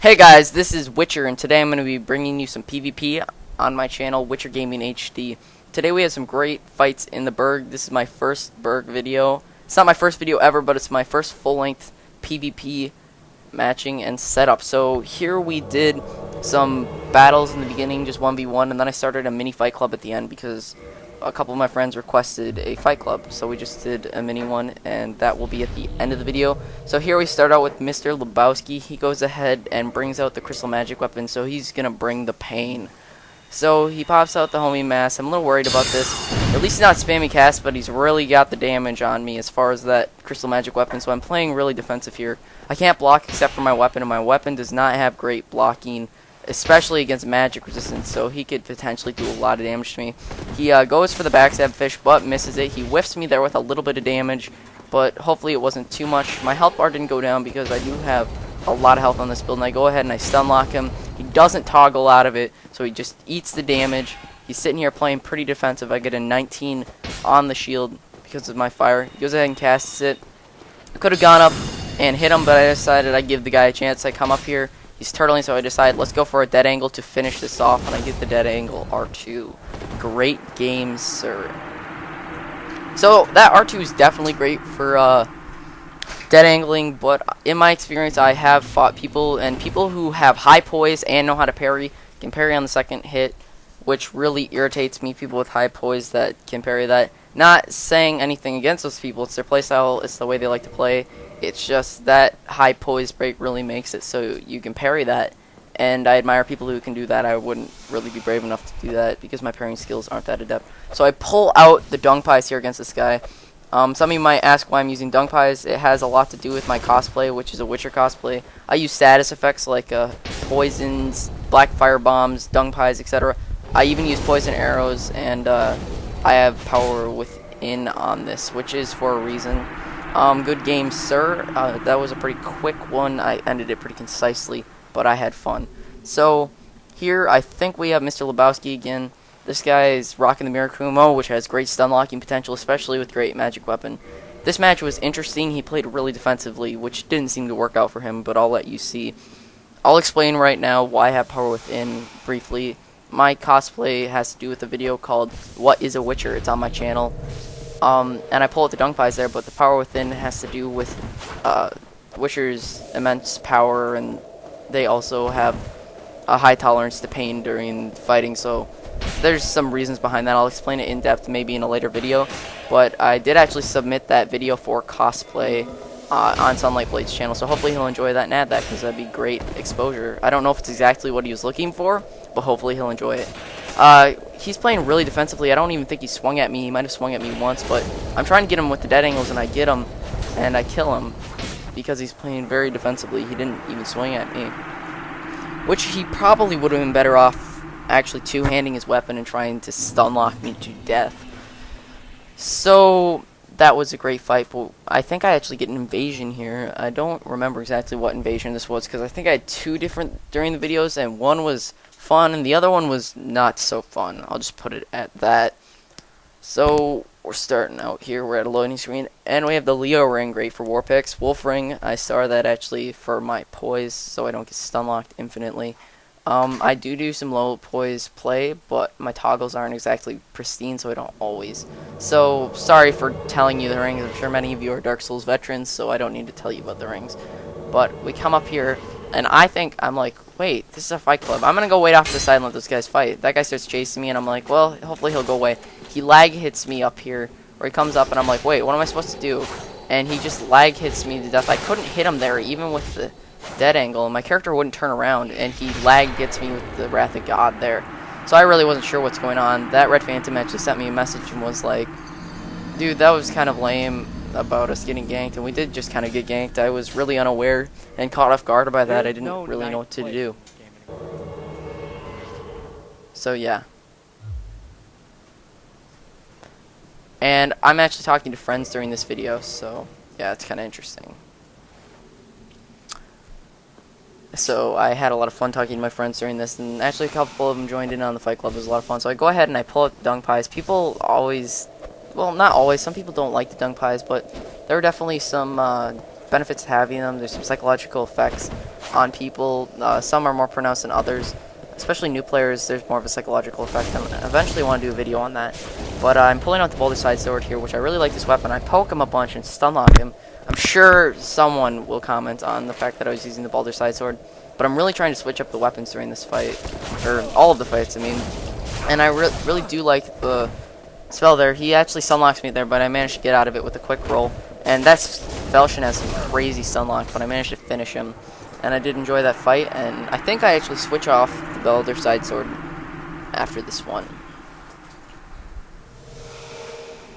Hey guys, this is Witcher, and today I'm going to be bringing you some PvP on my channel, Witcher Gaming HD. Today we have some great fights in the Burg. This is my first Burg video. It's not my first video ever, but it's my first full-length PvP matching and setup. So here we did some battles in the beginning, just 1v1, and then I started a mini fight club at the end because a couple of my friends requested a fight club, so we just did a mini one, and that will be at the end of the video. So here we start out with Mr. Lebowski. He goes ahead and brings out the crystal magic weapon, so he's gonna bring the pain. So he pops out the homing mass. I'm a little worried about this. At least he's not spammy cast, but he's really got the damage on me as far as that crystal magic weapon, so I'm playing really defensive here. I can't block except for my weapon, and my weapon does not have great blocking, especially against magic resistance, so he could potentially do a lot of damage to me. He goes for the backstab fish, but misses it. He whiffs me there with a little bit of damage, but hopefully it wasn't too much. My health bar didn't go down because I do have a lot of health on this build, and I go ahead and I stun lock him. He doesn't toggle out of it, so he just eats the damage. He's sitting here playing pretty defensive. I get a 19 on the shield because of my fire. He goes ahead and casts it. I could have gone up and hit him, but I decided I'd give the guy a chance. I come up here. He's turtling, so I decide let's go for a dead angle to finish this off, and I get the dead angle R2. Great game, sir. So that R2 is definitely great for dead angling, but in my experience I have fought people, and people who have high poise and know how to parry can parry on the second hit, which really irritates me, people with high poise that can parry that. Not saying anything against those people, it's their playstyle, it's the way they like to play. It's just that high poise break really makes it so you can parry that, and I admire people who can do that. I wouldn't really be brave enough to do that because my parrying skills aren't that adept. So I pull out the dung pies here against this guy. Some of you might ask why I'm using dung pies. It has a lot to do with my cosplay, which is a Witcher cosplay. I use status effects like poisons, black fire bombs, dung pies, etc. I even use poison arrows, and I have power within on this, which is for a reason. Good game, sir. That was a pretty quick one. I ended it pretty concisely, but I had fun. So here I think we have Mr. Lebowski again. This guy is rocking the Mirakumo, which has great stun locking potential, especially with great magic weapon. This match was interesting. He played really defensively, which didn't seem to work out for him, but I'll let you see. I'll explain right now why I have power within briefly. My cosplay has to do with a video called What is a Witcher? It's on my channel. And I pull out the dung pies there, but the power within has to do with Witcher's immense power, and they also have a high tolerance to pain during fighting, so there's some reasons behind that. I'll explain it in depth maybe in a later video, but I did actually submit that video for cosplay on Sunlight Blade's channel, so hopefully he'll enjoy that and add that, because that'd be great exposure. I don't know if it's exactly what he was looking for, but hopefully he'll enjoy it. He's playing really defensively. I don't even think he swung at me. He might have swung at me once, but I'm trying to get him with the dead angles, and I get him, and I kill him because he's playing very defensively. He didn't even swing at me, which he probably would have been better off actually two-handing his weapon and trying to stun lock me to death. So that was a great fight, but I think I actually get an invasion here. I don't remember exactly what invasion this was, because I think I had two different during the videos, and one was fun and the other one was not so fun. I'll just put it at that. So we're starting out here. We're at a loading screen, and we have the Leo ring, great for war picks. Wolf ring, I star that actually for my poise, so I don't get stun locked infinitely. I do some low poise play, but my toggles aren't exactly pristine, so I don't always. So sorry for telling you the rings. I'm sure many of you are Dark Souls veterans, so I don't need to tell you about the rings. But we come up here, and I think, I'm like, wait, this is a fight club. I'm going to go wait off to the side and let those guys fight. That guy starts chasing me, and I'm like, well, hopefully he'll go away. He lag hits me up here, or he comes up, and I'm like, wait, what am I supposed to do? And he just lag hits me to death. I couldn't hit him there, even with the dead angle, and my character wouldn't turn around, and he lag gets me with the Wrath of God there. So I really wasn't sure what's going on. That Red Phantom actually sent me a message and was like, dude, that was kind of lame about us getting ganked, and we did just kind of get ganked. I was really unaware and caught off guard by that. I didn't really know what to do. So yeah. And I'm actually talking to friends during this video, so yeah, it's kind of interesting. So I had a lot of fun talking to my friends during this, and actually a couple of them joined in on the fight club. It was a lot of fun. So I go ahead and I pull out the dung pies. People always, well, not always, some people don't like the dung pies, but there are definitely some benefits to having them. There's some psychological effects on people. Some are more pronounced than others. Especially new players, there's more of a psychological effect. I eventually want to do a video on that. But I'm pulling out the boulder side sword here, which I really like this weapon. I poke him a bunch and stun lock him. I'm sure someone will comment on the fact that I was using the boulder side sword. But I'm really trying to switch up the weapons during this fight. Or all of the fights, I mean. And I really do like the spell there. He actually stun locks me there, but I managed to get out of it with a quick roll. And that's Felshin has some crazy stun lock, but I managed to finish him. And I did enjoy that fight, and I think I actually switch off the boulder side sword after this one.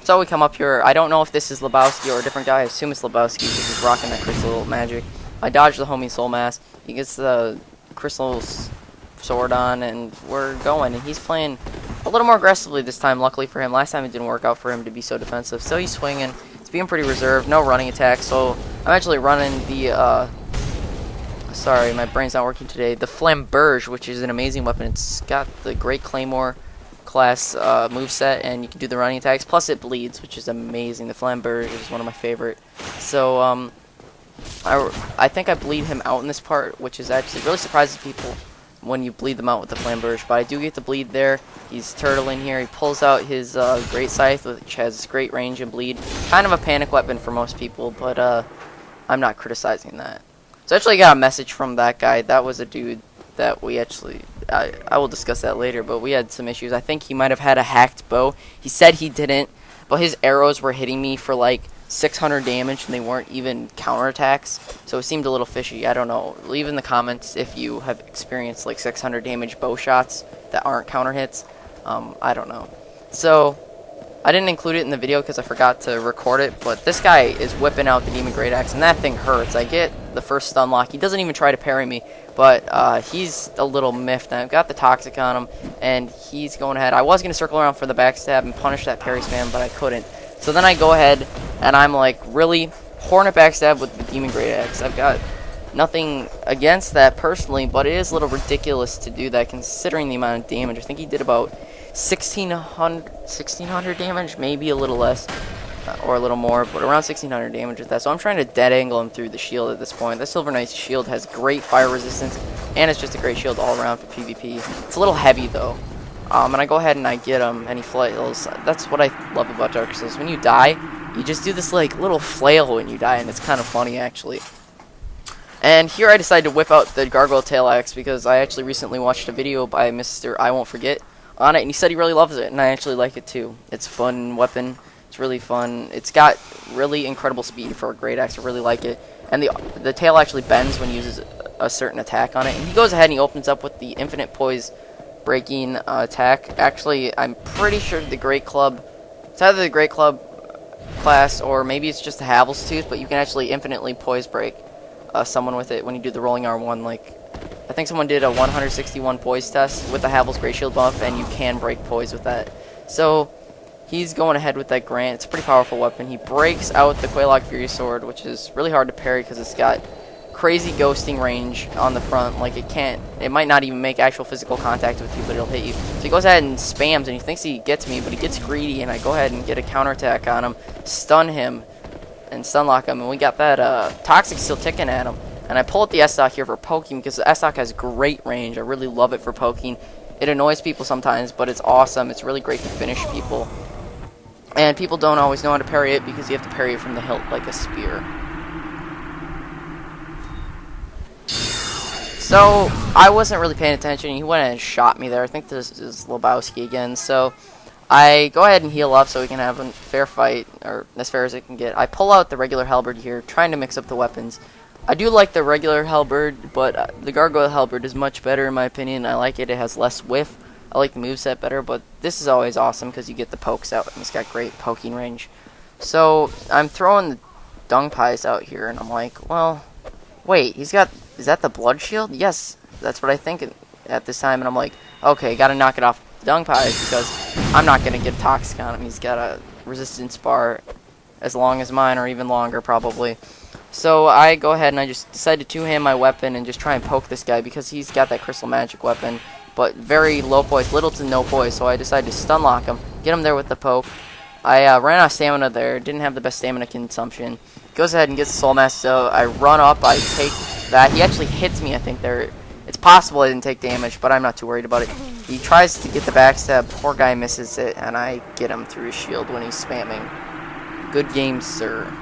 So we come up here. I don't know if this is Lebowski or a different guy. I assume it's Lebowski because he's rocking that crystal magic. I dodge the homie soul mass. He gets the crystal sword on, and we're going. And he's playing a little more aggressively this time, luckily for him. Last time it didn't work out for him to be so defensive. So he's swinging. He's being pretty reserved. No running attack. So I'm actually running the... sorry, my brain's not working today. The Burg, which is an amazing weapon. It's got the Great Claymore class moveset, and you can do the running attacks. Plus, it bleeds, which is amazing. The Burg is one of my favorite. So, I think I bleed him out in this part, which is actually really surprises people when you bleed them out with the Burg. But I do get the bleed there. He's turtling here. He pulls out his Great Scythe, which has great range and bleed. Kind of a panic weapon for most people, but I'm not criticizing that. So I actually got a message from that guy. That was a dude that we actually... I will discuss that later, but we had some issues. I think he might have had a hacked bow. He said he didn't, but his arrows were hitting me for like 600 damage, and they weren't even counterattacks. So it seemed a little fishy. I don't know. Leave in the comments if you have experienced like 600 damage bow shots that aren't counter hits. I don't know. So... I didn't include it in the video because I forgot to record it, but this guy is whipping out the Demon Great Axe, and that thing hurts. I get the first stun lock. He doesn't even try to parry me, but he's a little miffed, and I've got the Toxic on him, and he's going ahead. I was going to circle around for the backstab and punish that parry spam, but I couldn't. So then I go ahead, and I'm like, really? Hornet backstab with the Demon Great Axe. I've got nothing against that personally, but it is a little ridiculous to do that considering the amount of damage. I think he did about 1600 damage, maybe a little less or a little more, but around 1600 damage with that. So I'm trying to dead angle him through the shield at this point. The Silver Knight's shield has great fire resistance, and it's just a great shield all around for PvP. It's a little heavy though, and I go ahead and I get him, and he flails. That's what I love about Dark Souls. When you die, you just do this like little flail when you die, and it's kind of funny actually. And here I decided to whip out the Gargoyle Tail Axe because I actually recently watched a video by Mr. I Won't Forget on it, and he said he really loves it, and I actually like it too. It's a fun weapon. It's really fun. It's got really incredible speed for a great axe. I really like it. And the tail actually bends when he uses a certain attack on it. And he goes ahead and he opens up with the infinite poise breaking attack. Actually, I'm pretty sure the Great Club, it's either the Great Club class or maybe it's just the Havel's Tooth, but you can actually infinitely poise break someone with it when you do the rolling R1. Like, I think someone did a 161 poise test with the Havel's Great Shield buff, and you can break poise with that. So he's going ahead with that Grant. It's a pretty powerful weapon. He breaks out the Quelaag Fury Sword, which is really hard to parry because it's got crazy ghosting range on the front. Like, it might not even make actual physical contact with you, but it'll hit you. So he goes ahead and spams, and he thinks he gets me, but he gets greedy, and I go ahead and get a counterattack on him, stun him, and stun lock him, and we got that Toxic still ticking at him. And I pull out the S-Stock here for poking because the S-Stock has great range. I really love it for poking. It annoys people sometimes, but it's awesome. It's really great to finish people. And people don't always know how to parry it because you have to parry it from the hilt like a spear. So I wasn't really paying attention. He went and shot me there. I think this is Lebowski again. So I go ahead and heal up so we can have a fair fight, or as fair as it can get. I pull out the regular halberd here, trying to mix up the weapons. I do like the regular halberd, but the Gargoyle halberd is much better in my opinion. I like it. It has less whiff. I like the moveset better, but this is always awesome because you get the pokes out, and it's got great poking range. So I'm throwing the dung pies out here, and I'm like, well, wait, is that the blood shield? Yes, that's what I think at this time, and I'm like, okay, gotta knock it off the dung pies because I'm not gonna get toxic on him. He's got a resistance bar as long as mine, or even longer probably. So I go ahead and I just decide to two-hand my weapon and just try and poke this guy because he's got that crystal magic weapon, but very low poise, little to no poise. So I decide to stun lock him, get him there with the poke, I ran out of stamina there. Didn't have the best stamina consumption. Goes ahead and gets the soul mask. So I run up. I take that. He actually hits me. I think there. It's possible I didn't take damage, but I'm not too worried about it. He tries to get the backstab. Poor guy misses it, and I get him through his shield when he's spamming. Good game, sir.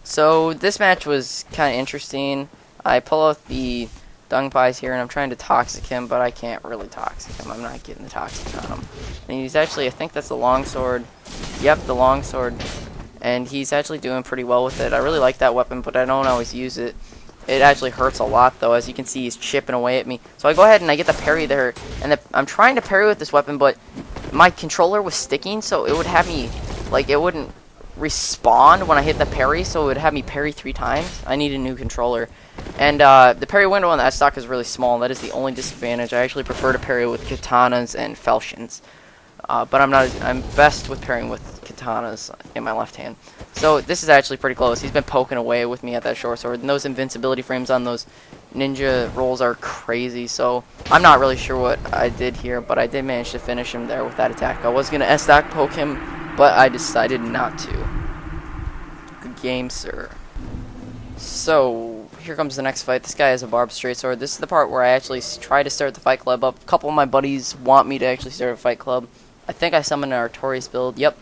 So this match was kind of interesting. I pull out the dung pies here, and I'm trying to toxic him, but I can't really toxic him. I'm not getting the toxic on him. And he's actually, I think that's the longsword. Yep, the longsword. And he's actually doing pretty well with it. I really like that weapon, but I don't always use it. It actually hurts a lot, though. As you can see, he's chipping away at me. So I go ahead and I get the parry there. And I'm trying to parry with this weapon, but my controller was sticking, so it would have me, like, it wouldn't respawn when I hit the parry, so it would have me parry 3 times. I need a new controller. And the parry window on that stock is really small, and that is the only disadvantage. I actually prefer to parry with katanas and falchions. But I'm best with parrying with katanas in my left hand. So this is actually pretty close. He's been poking away with me at that short sword. And those invincibility frames on those ninja rolls are crazy. So I'm not really sure what I did here, but I did manage to finish him there with that attack. I was going to S-stock poke him, but I decided not to. Good game, sir. So here comes the next fight. This guy has a barbed straight sword. This is the part where I actually try to start the fight club up. A couple of my buddies want me to actually start a fight club. I think I summoned an Artorias build. Yep.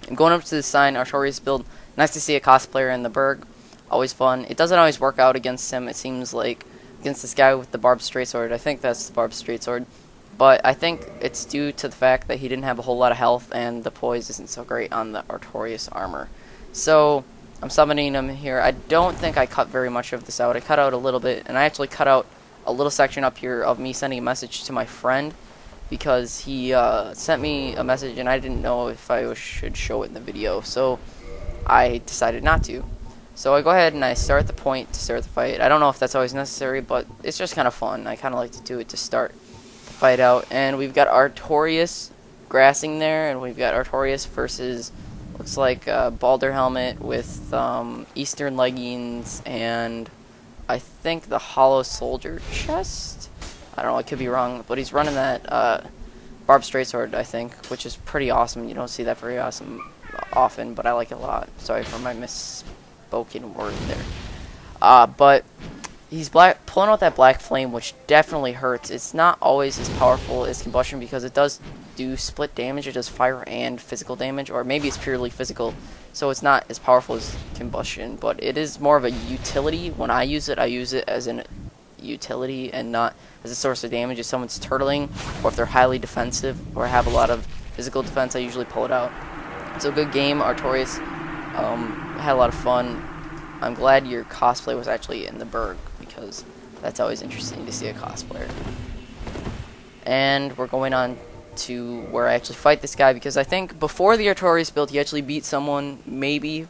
I'm going up to the sign, Artorias build. Nice to see a cosplayer in the Burg. Always fun. It doesn't always work out against him, it seems like. Against this guy with the barbed straight sword. I think that's the barbed straight sword. But I think it's due to the fact that he didn't have a whole lot of health and the poise isn't so great on the Artorias armor. So I'm summoning him here. I don't think I cut very much of this out. I cut out a little bit, and I actually cut out a little section up here of me sending a message to my friend because he sent me a message and I didn't know if I should show it in the video, so I decided not to. So I go ahead and I start the point to start the fight. I don't know if that's always necessary, but it's just kind of fun. I kind of like to do it to start the fight out. And we've got Artorias grassing there, and we've got Artorias versus, looks like a Balder helmet with Eastern leggings and I think the Hollow Soldier chest? I don't know, I could be wrong, but he's running that barbed straight sword, I think, which is pretty awesome. You don't see that very often, but I like it a lot. Sorry for my misspoken word there. But he's pulling out that black flame, which definitely hurts. It's not always as powerful as combustion because it does do split damage. It does fire and physical damage, or maybe it's purely physical, so it's not as powerful as combustion, but it is more of a utility. When I use it as an utility and not as a source of damage. If someone's turtling, or if they're highly defensive, or have a lot of physical defense, I usually pull it out. So good game, Artorias. Had a lot of fun. I'm glad your cosplay was actually in the Burg, because that's always interesting to see a cosplayer. And we're going on to where I actually fight this guy, because I think before the Artorias build, he actually beat someone, maybe.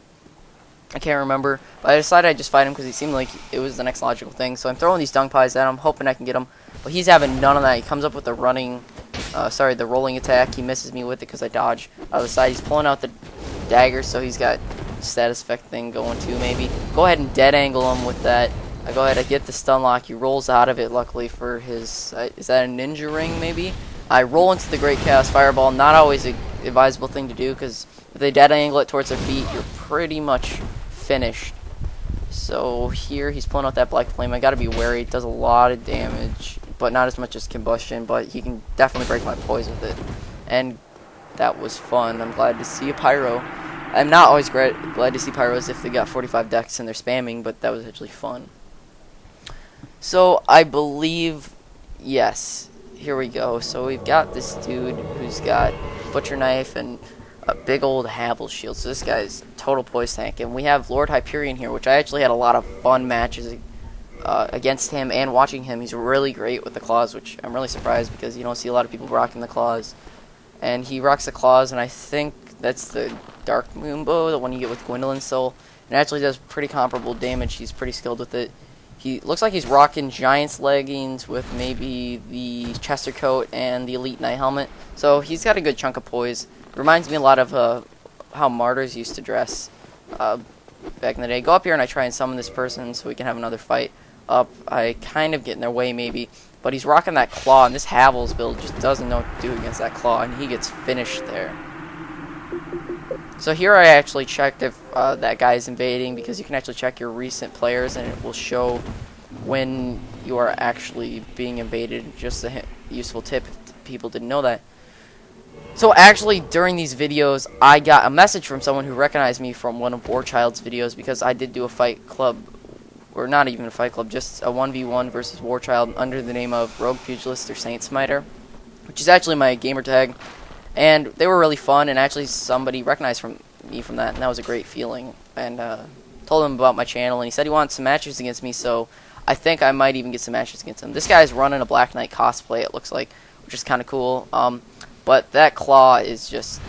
I can't remember, but I decided I'd just fight him because he seemed like it was the next logical thing. So I'm throwing these dung pies at him, hoping I can get him. But he's having none of that. He comes up with the the rolling attack. He misses me with it because I dodge out of the side. He's pulling out the dagger, so he's got status effect thing going too, maybe. Go ahead and dead angle him with that. I go ahead, I get the stun lock. He rolls out of it, luckily for his, is that a ninja ring, maybe? I roll into the Great Chaos Fireball. Not always a advisable thing to do, because if they dead angle it towards their feet, you're pretty much finished. So here he's pulling out that black flame. I gotta be wary. It does a lot of damage, but not as much as combustion, but he can definitely break my poise with it. And that was fun. I'm glad to see a pyro. I'm not always glad to see pyros if they got 45 dex and they're spamming, but that was actually fun. So I believe, yes, here we go. So we've got this dude who's got butcher knife and a big old Havel shield. So this guy's total poise tank. And we have Lord Hyperion here, which I actually had a lot of fun matches against him and watching him. He's really great with the claws, which I'm really surprised because you don't see a lot of people rocking the claws. And he rocks the claws, and I think that's the Dark Moon Bow, the one you get with Gwendolyn's Soul. And it actually does pretty comparable damage. He's pretty skilled with it. He looks like he's rocking Giant's leggings with maybe the Chester coat and the Elite Knight helmet. So he's got a good chunk of poise. Reminds me a lot of how martyrs used to dress back in the day. Go up here and I try and summon this person so we can have another fight up. I kind of get in their way maybe. But he's rocking that claw, and this Havel's build just doesn't know what to do against that claw, and he gets finished there. So here I actually checked if that guy is invading, because you can actually check your recent players, and it will show when you are actually being invaded. Just a useful tip if people didn't know that. So actually, during these videos, I got a message from someone who recognized me from one of Warchild's videos, because I did do a fight club, or not even a fight club, just a 1v1 versus Warchild under the name of Rogue Pugilist or Saint Smiter, which is actually my gamer tag. And they were really fun, and actually somebody recognized me from that, and that was a great feeling. And told him about my channel, and he said he wanted some matches against me, so I think I might even get some matches against him. This guy's running a Black Knight cosplay, it looks like, which is kind of cool. But that claw is just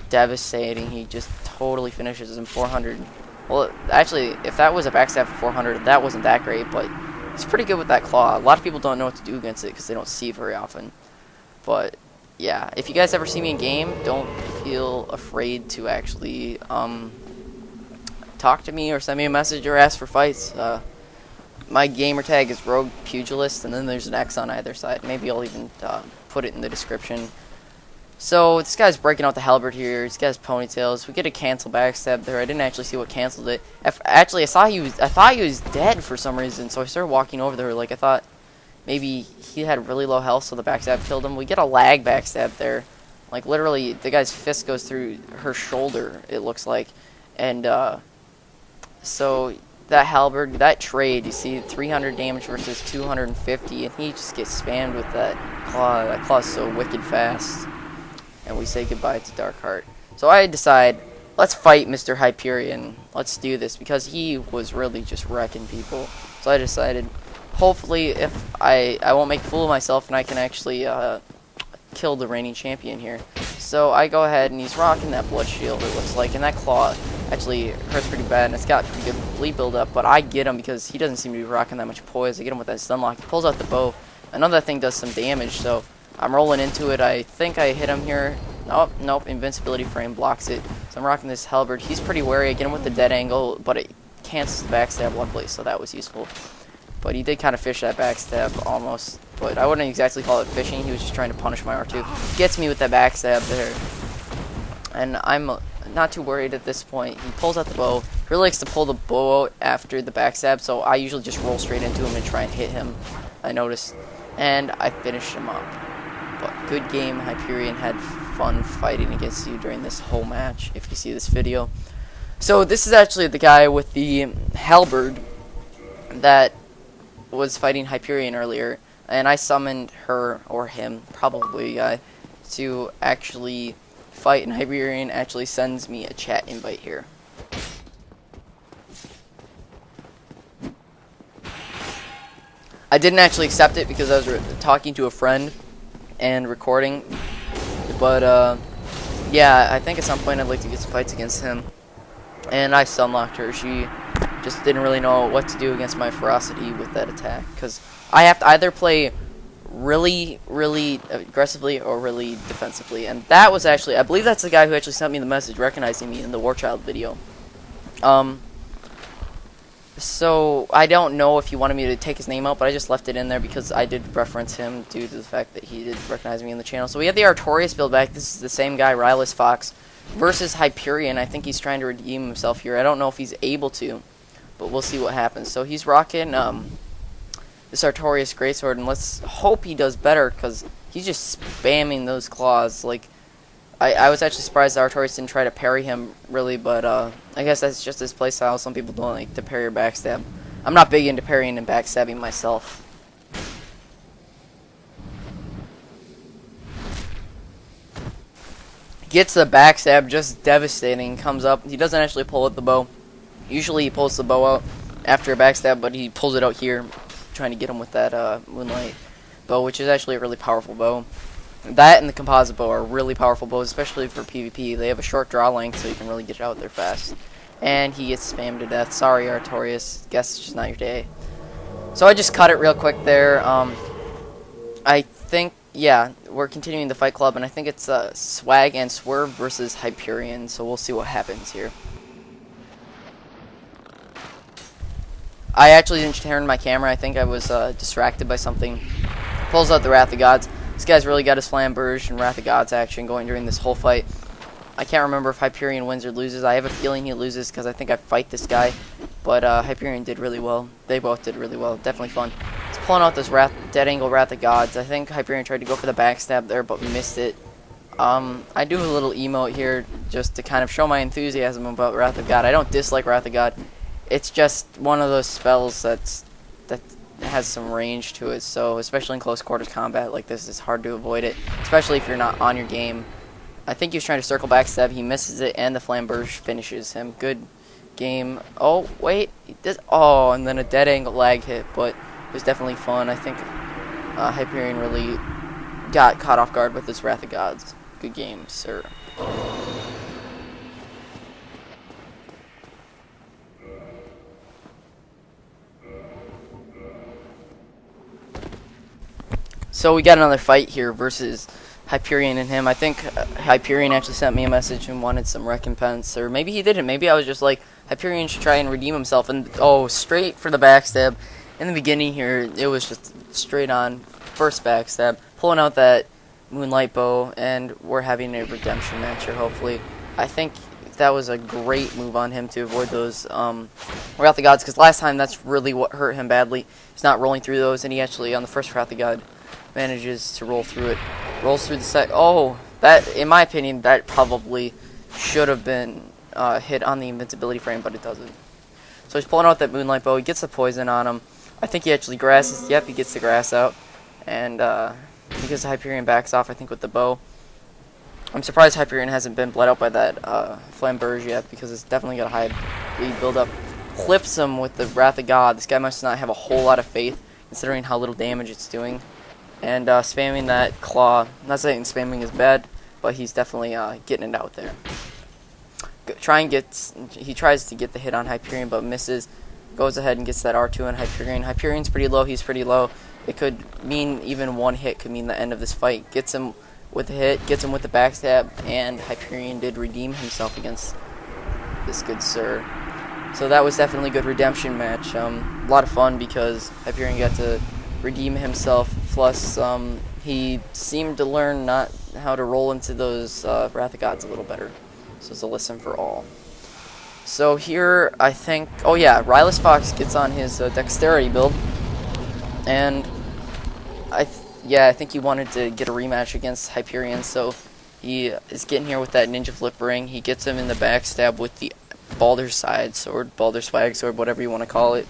devastating. He just totally finishes him 400. Well, actually, if that was a backstab for 400, that wasn't that great, but he's pretty good with that claw. A lot of people don't know what to do against it because they don't see it very often. But yeah, if you guys ever see me in game, don't feel afraid to actually talk to me or send me a message or ask for fights. My gamer tag is Rogue Pugilist, and then there's an X on either side. Maybe I'll even put it in the description. So this guy's breaking out the halberd here. He's got his ponytails. We get a cancel backstab there. I didn't actually see what canceled it. Actually, I thought he was dead for some reason. So I started walking over there. Like I thought maybe he had really low health, so the backstab killed him. We get a lag backstab there. Like literally, the guy's fist goes through her shoulder. It looks like, and so that halberd, that trade, you see 300 damage versus 250, and he just gets spammed with that claw. That claw's so wicked fast. And we say goodbye to Darkheart. So I decide, let's fight Mr. Hyperion. Let's do this, because he was really just wrecking people. So I decided, hopefully, if I won't make a fool of myself, and I can actually kill the reigning champion here. So I go ahead, and he's rocking that blood shield, it looks like, and that claw actually hurts pretty bad, and it's got pretty good bleed buildup. But I get him because he doesn't seem to be rocking that much poise. I get him with that stunlock. He pulls out the bow. Another thing does some damage, so I'm rolling into it. I think I hit him here. Oh, nope, invincibility frame blocks it. So I'm rocking this halberd. He's pretty wary. I get him with the dead angle, but it cancels the backstab luckily, so that was useful. But he did kind of fish that backstab almost. But I wouldn't exactly call it fishing. He was just trying to punish my R2. Gets me with that backstab there. And I'm not too worried at this point. He pulls out the bow. He really likes to pull the bow out after the backstab, so I usually just roll straight into him and try and hit him, I noticed. And I finish him up. But good game. Hyperion had fun fighting against you during this whole match, if you see this video. So this is actually the guy with the halberd that was fighting Hyperion earlier, and I summoned her, or him, probably a guy, to actually fight, and Hyperion actually sends me a chat invite here. I didn't actually accept it because I was talking to a friend and recording, but yeah, I think at some point I'd like to get some fights against him. And I sunlocked her. She just didn't really know what to do against my ferocity with that attack, because I have to either play really aggressively or really defensively. And that was actually, I believe that's the guy who actually sent me the message recognizing me in the Warchild video. So I don't know if he wanted me to take his name out, but I just left it in there because I did reference him due to the fact that he did recognize me in the channel. So we have the Artorias build back. This is the same guy, Rylus Fox, versus Hyperion. I think he's trying to redeem himself here. I don't know if he's able to, but we'll see what happens. So he's rocking this Artorias Greatsword, and let's hope he does better, because he's just spamming those claws. Like, I was actually surprised that Artorias didn't try to parry him, really, but I guess that's just his playstyle. Some people don't like to parry or backstab. I'm not big into parrying and backstabbing myself. Gets the backstab, just devastating, comes up. He doesn't actually pull out the bow. Usually he pulls the bow out after a backstab, but he pulls it out here, trying to get him with that Moonlight bow, which is actually a really powerful bow. That and the composite bow are really powerful bows, especially for PvP. They have a short draw length, so you can really get out there fast. And he gets spammed to death. Sorry, Artorias. Guess it's just not your day. So I just cut it real quick there. I think, yeah, we're continuing the Fight Club, and I think it's Swag and Swerve versus Hyperion, so we'll see what happens here. I actually didn't turn my camera. I think I was distracted by something. Pulls out the Wrath of Gods. This guy's really got his Flamberge and Wrath of Gods action going during this whole fight. I can't remember if Hyperion wins or loses. I have a feeling he loses because I think I fight this guy. But Hyperion did really well. They both did really well. Definitely fun. He's pulling out this Dead Angle Wrath of Gods. I think Hyperion tried to go for the backstab there, but missed it. I do a little emote here just to kind of show my enthusiasm about Wrath of God. I don't dislike Wrath of God. It's just one of those spells that has some range to it. So especially in close quarters combat like this, it's hard to avoid it, especially if you're not on your game. I think he was trying to circle backstab. He misses it, and the Flamberge finishes him. Good game. Oh, wait. Oh, and then a dead angle lag hit, but it was definitely fun. I think Hyperion really got caught off guard with this Wrath of Gods. Good game, sir. So we got another fight here versus Hyperion and him. I think Hyperion actually sent me a message and wanted some recompense, or maybe he didn't. Maybe I was just like, Hyperion should try and redeem himself, and straight for the backstab. In the beginning here, it was just straight on, first backstab, pulling out that Moonlight Bow, and we're having a redemption match here, hopefully. I think that was a great move on him to avoid those Wrath of Gods, because last time that's really what hurt him badly. He's not rolling through those, and he actually, on the first Wrath of God, manages to roll through it. Rolls through the set. Oh, that, in my opinion, that probably should have been hit on the invincibility frame, but it doesn't. So he's pulling out that Moonlight Bow. He gets the poison on him. I think he actually grasses. Yep, he gets the grass out. And because Hyperion backs off, I think, with the bow. I'm surprised Hyperion hasn't been bled out by that Flamberge yet, because it's definitely got a high bleed build-up. Clips him with the Wrath of God. This guy must not have a whole lot of faith, considering how little damage it's doing. And spamming that claw. I'm not saying spamming is bad, but he's definitely getting it out there. He tries to get the hit on Hyperion, but misses. Goes ahead and gets that R2 on Hyperion. Hyperion's pretty low. He's pretty low. It could mean even one hit could mean the end of this fight. Gets him with the hit, gets him with the backstab, and Hyperion did redeem himself against this good sir. So that was definitely a good redemption match. A lot of fun because Hyperion got to redeem himself. Plus, he seemed to learn not how to roll into those Wrath of Gods a little better. So it's a lesson for all. So here, I think, oh yeah, Rylus Fox gets on his dexterity build, and I think he wanted to get a rematch against Hyperion, so he is getting here with that Ninja Flip Ring. He gets him in the backstab with the Baldur's Side Sword, Baldur's Swag Sword, whatever you want to call it.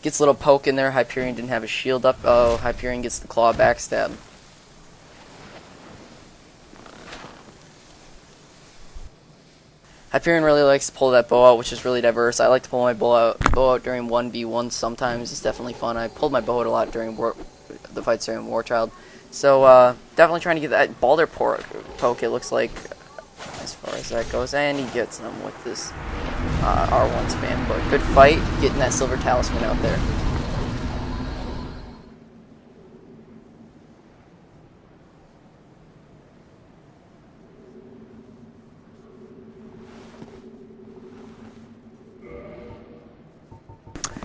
Gets a little poke in there. Hyperion didn't have his shield up. Oh, Hyperion gets the claw backstab. Hyperion really likes to pull that bow out, which is really diverse. I like to pull my bow out during 1v1 sometimes. It's definitely fun. I pulled my bow out a lot during the fights during Warchild. So, definitely trying to get that Baldur poke, it looks like, as far as that goes. And he gets him with this R1 spam. But good fight, getting that Silver Talisman out there.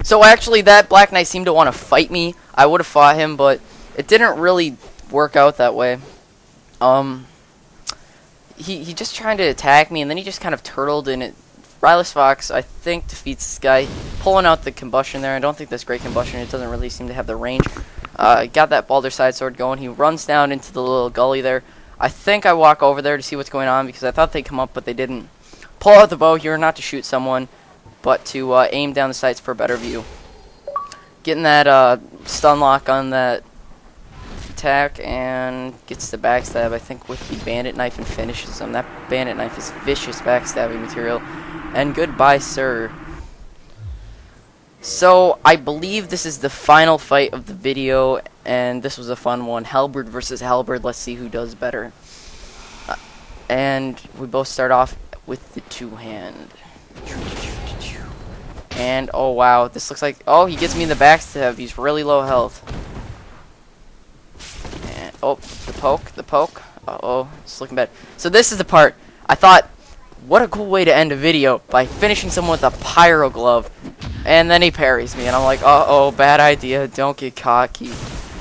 So actually, that Black Knight seemed to want to fight me. I would have fought him, but it didn't really work out that way. He just tried to attack me, and then he just kind of turtled, and Rylus Fox, I think, defeats this guy. Pulling out the combustion there. I don't think that's great combustion. It doesn't really seem to have the range. Got that Baldur's Side Sword going. He runs down into the little gully there. I think I walk over there to see what's going on, because I thought they'd come up, but they didn't. Pull out the bow here, not to shoot someone, but to aim down the sights for a better view. Getting that stun lock on that attack, and gets the backstab, I think, with the bandit knife, and finishes him. That bandit knife is vicious backstabbing material. And goodbye, sir. So, I believe this is the final fight of the video, and this was a fun one. Halberd versus Halberd. Let's see who does better. And we both start off with the two-hand. And, oh wow, this looks like, oh, he gets me in the backstab. He's really low health. And, oh, the poke. Uh-oh, it's looking bad. So this is the part, I thought, what a cool way to end a video, by finishing someone with a pyro glove. And then he parries me, and I'm like, uh-oh, bad idea, don't get cocky.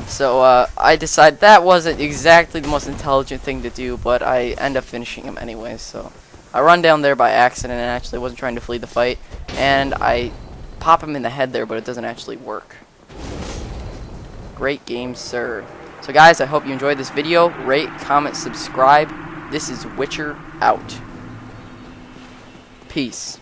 So, I decided that wasn't exactly the most intelligent thing to do, but I end up finishing him anyway, so. I run down there by accident and actually wasn't trying to flee the fight, and I pop him in the head there, but it doesn't actually work. Great game, sir. So guys, I hope you enjoyed this video. Rate, comment, subscribe. This is Witcher out. Peace.